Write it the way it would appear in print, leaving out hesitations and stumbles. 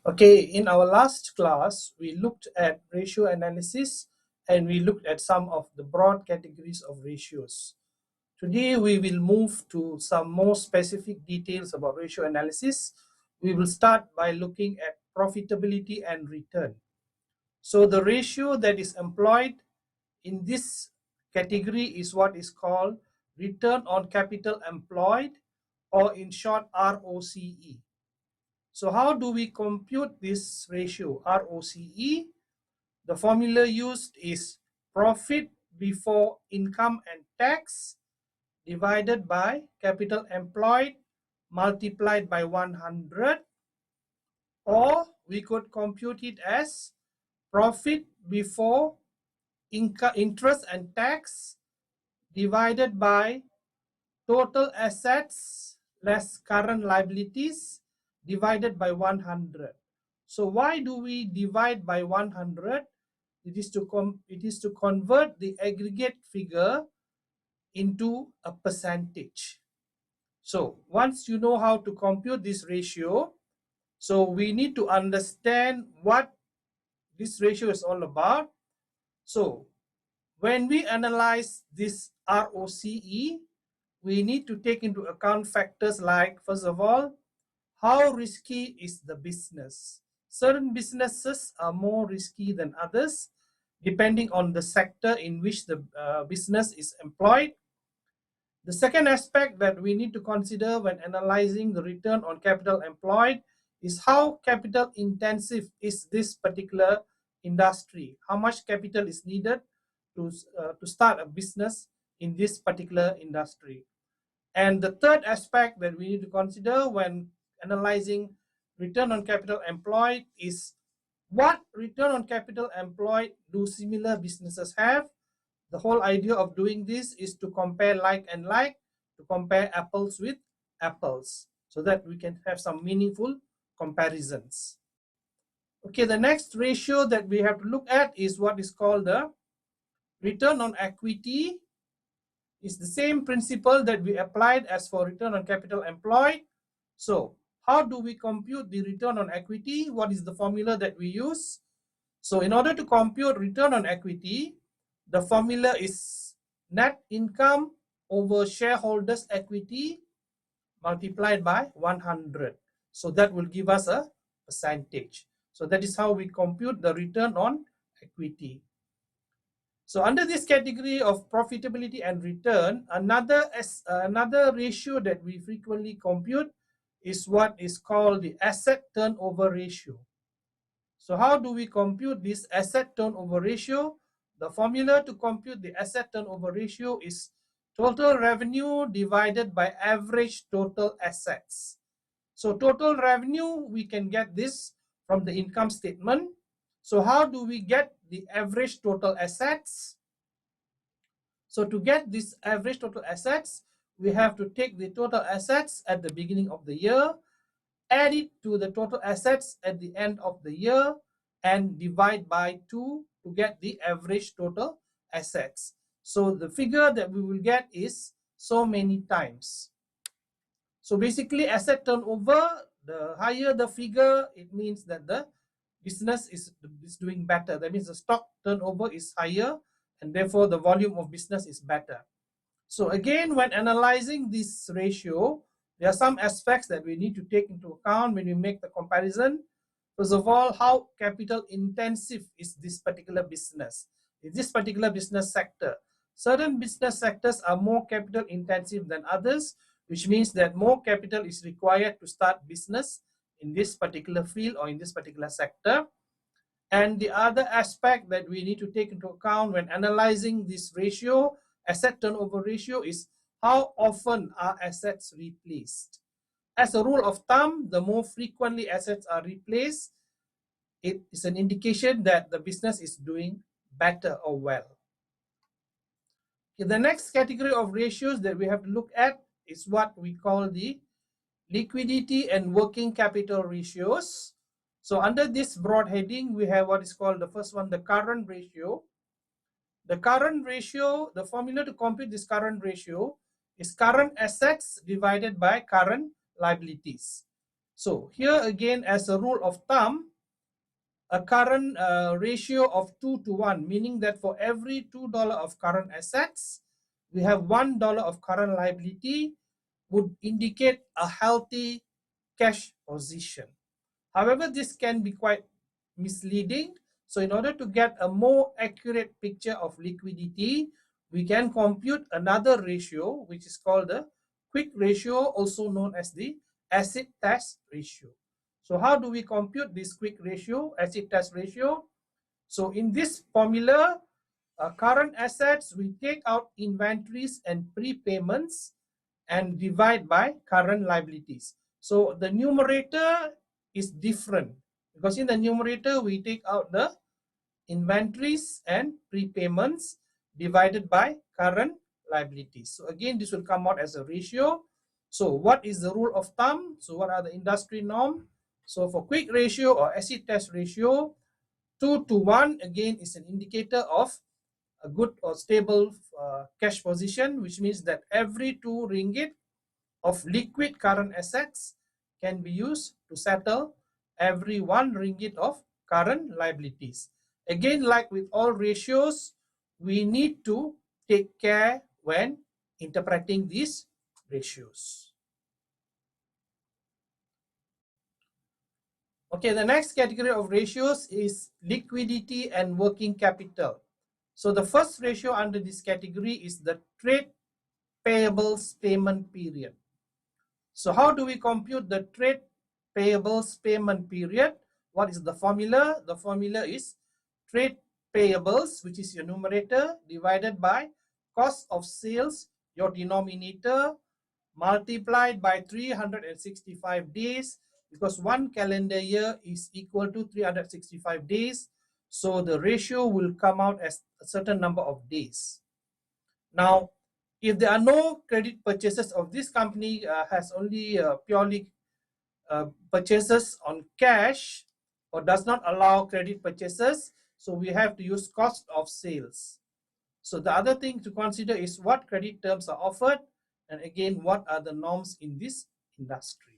Okay, in our last class, we looked at ratio analysis and we looked at some of the broad categories of ratios. Today, we will move to some more specific details about ratio analysis. We will start by looking at profitability and return. So the ratio that is employed in this category is what is called return on capital employed, or in short, ROCE. So how do we compute this ratio, ROCE? The formula used is profit before income and tax divided by capital employed multiplied by 100, or we could compute it as profit before interest and tax divided by total assets less current liabilities divided by 100. So why do we divide by 100? It is to convert the aggregate figure into a percentage. So once you know how to compute this ratio, so we need to understand what this ratio is all about. So when we analyze this ROCE, we need to take into account factors like, first of all, how risky is the business? Certain businesses are more risky than others, depending on the sector in which the business is employed. The second aspect that we need to consider when analyzing the return on capital employed is how capital intensive is this particular industry. How much capital is needed to start a business in this particular industry. And the third aspect that we need to consider when analyzing return on capital employed is what return on capital employed do similar businesses have. The whole idea of doing this is to compare like and like, to compare apples with apples, so that we can have some meaningful comparisons. Okay, the next ratio that we have to look at is what is called the return on equity. It's the same principle that we applied as for return on capital employed. So how do we compute the return on equity? What is the formula that we use? So in order to compute return on equity, the formula is net income over shareholders' equity multiplied by 100. So that will give us a percentage. So that is how we compute the return on equity. So under this category of profitability and return, another ratio that we frequently compute is what is called the asset turnover ratio. So how do we compute this asset turnover ratio? The formula to compute the asset turnover ratio is total revenue divided by average total assets. So total revenue, we can get this from the income statement. So how do we get the average total assets? So to get this average total assets, we have to take the total assets at the beginning of the year, add it to the total assets at the end of the year, and divide by 2 to get the average total assets. So the figure that we will get is so many times. So basically, asset turnover, the higher the figure, it means that the business is doing better. That means the stock turnover is higher, and therefore the volume of business is better. So again, when analyzing this ratio, there are some aspects that we need to take into account when we make the comparison. First of all, how capital intensive is this particular business? In this particular business sector, certain business sectors are more capital intensive than others, which means that more capital is required to start business in this particular field or in this particular sector. And the other aspect that we need to take into account when analyzing this ratio, asset turnover ratio, is how often are assets replaced. As a rule of thumb, the more frequently assets are replaced, it is an indication that the business is doing better or well. Okay, the next category of ratios that we have to look at is what we call the liquidity and working capital ratios. So under this broad heading, we have what is called the first one, the current ratio. The current ratio, the formula to compute this current ratio is current assets divided by current liabilities. So here again, as a rule of thumb, a current ratio of 2 to 1, meaning that for every $2 of current assets, we have $1 of current liability, would indicate a healthy cash position. However, this can be quite misleading. So in order to get a more accurate picture of liquidity, we can compute another ratio, which is called the quick ratio, also known as the acid test ratio. So how do we compute this quick ratio, acid test ratio? So in this formula, current assets, we take out inventories and prepayments and divide by current liabilities. So the numerator is different because in the numerator, we take out the inventories and prepayments divided by current liabilities. So again, this will come out as a ratio. So what is the rule of thumb? So what are the industry norm? So for quick ratio or acid test ratio, 2 to 1 again is an indicator of a good or stable cash position, which means that every 2 ringgit of liquid current assets can be used to settle every 1 ringgit of current liabilities. Again, like with all ratios, we need to take care when interpreting these ratios. Okay, the next category of ratios is liquidity and working capital. So the first ratio under this category is the trade payables payment period. So how do we compute the trade payables payment period? What is the formula? The formula is trade payables, which is your numerator, divided by cost of sales, your denominator, multiplied by 365 days, because one calendar year is equal to 365 days. So the ratio will come out as a certain number of days. Now, if there are no credit purchases of this company, has only purely purchases on cash or does not allow credit purchases, so we have to use cost of sales. So the other thing to consider is what credit terms are offered, and again, what are the norms in this industry.